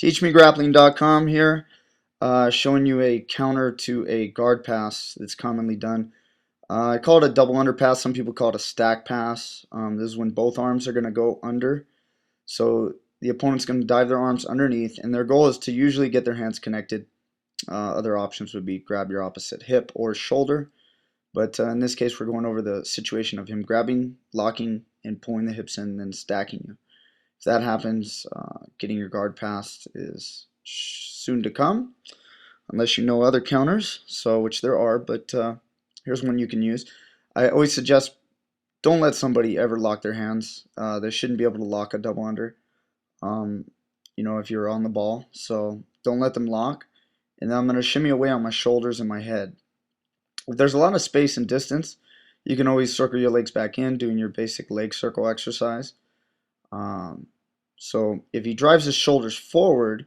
TeachMeGrappling.com here, showing you a counter to a guard pass that's commonly done. I call it a double underpass. Some people call it a stack pass. This is when both arms are going to go under. So the opponent's going to dive their arms underneath, and their goal is to usually get their hands connected. Other options would be grab your opposite hip or shoulder. But in this case, we're going over the situation of him grabbing, locking, and pulling the hips in, and then stacking you. If that happens, getting your guard passed is soon to come, unless you know other counters, so which there are, but here's one you can use. I always suggest don't let somebody ever lock their hands. They shouldn't be able to lock a double under, if you're on the ball, so don't let them lock. And then I'm going to shimmy away on my shoulders and my head. If there's a lot of space and distance, you can always circle your legs back in, doing your basic leg circle exercise. So if he drives his shoulders forward,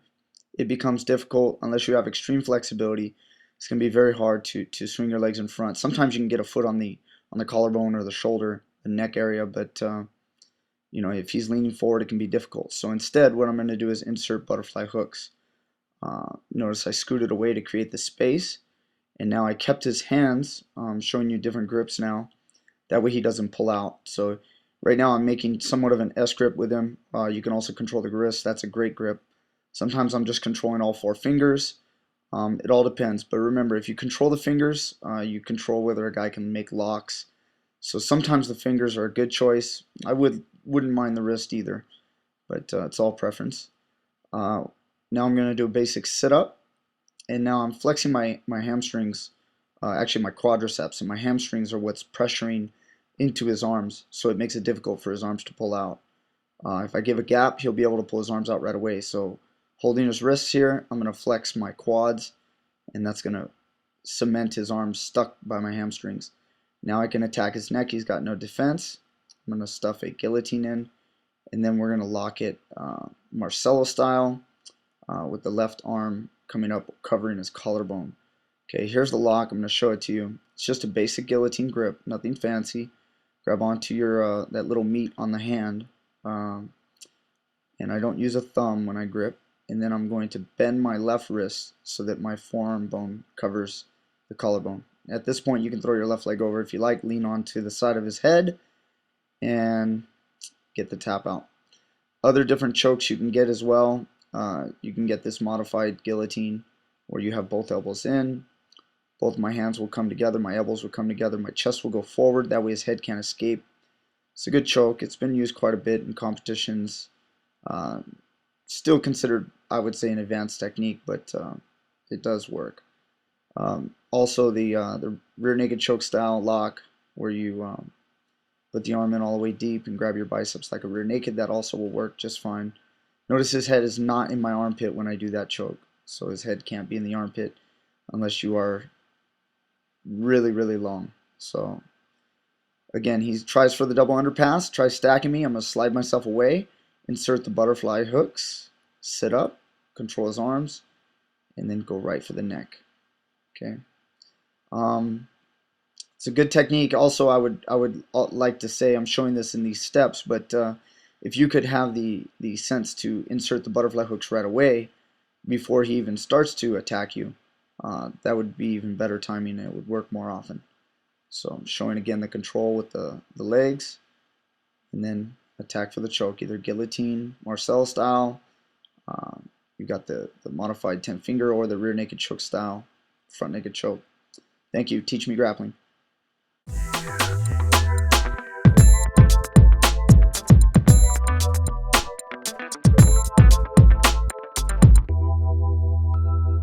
it becomes difficult unless you have extreme flexibility. It's going to be very hard to swing your legs in front. Sometimes you can get a foot on the collarbone or the shoulder, the neck area, but if he's leaning forward, it can be difficult. So instead, what I'm going to do is insert butterfly hooks. Notice I scooted away to create the space, and now I kept his hands, showing you different grips now. That way he doesn't pull out. So right now I'm making somewhat of an S grip with him. You can also control the wrist. That's a great grip. Sometimes I'm just controlling all four fingers. It all depends. But remember, if you control the fingers, you control whether a guy can make locks. So sometimes the fingers are a good choice. I wouldn't mind the wrist either, but it's all preference. Now I'm going to do a basic sit-up, and now I'm flexing my hamstrings, actually my quadriceps, and my hamstrings are what's pressuring into his arms, so it makes it difficult for his arms to pull out. If I give a gap, he'll be able to pull his arms out right away. So holding his wrists here, I'm going to flex my quads, and that's going to cement his arms stuck by my hamstrings. Now I can attack his neck. He's got no defense. I'm going to stuff a guillotine in, and then we're going to lock it Marcelo style, with the left arm coming up, covering his collarbone. Okay, here's the lock. I'm going to show it to you. It's just a basic guillotine grip, nothing fancy. Grab onto your that little meat on the hand, and I don't use a thumb when I grip. And then I'm going to bend my left wrist so that my forearm bone covers the collarbone. At this point, you can throw your left leg over if you like, lean onto the side of his head, and get the tap out. Other different chokes you can get as well. You can get this modified guillotine where you have both elbows in. Both my hands will come together, my elbows will come together, my chest will go forward, that way his head can't escape. It's a good choke. It's been used quite a bit in competitions. Still considered, I would say, an advanced technique, but it does work. Also, the rear naked choke style lock, where you put the arm in all the way deep and grab your biceps like a rear naked, that also will work just fine. Notice his head is not in my armpit when I do that choke, so his head can't be in the armpit unless you are really, really long. So again, he tries for the double underpass, tries stacking me. I'm going to slide myself away, insert the butterfly hooks, sit up, control his arms, and then go right for the neck. Okay. It's a good technique. Also, I would like to say, I'm showing this in these steps, but if you could have the sense to insert the butterfly hooks right away before he even starts to attack you, that would be even better timing, and it would work more often. So I'm showing again the control with the legs, and then attack for the choke, either guillotine, Marcel style. You got the modified 10 finger or the rear naked choke style, front naked choke. Thank you. Teach me grappling.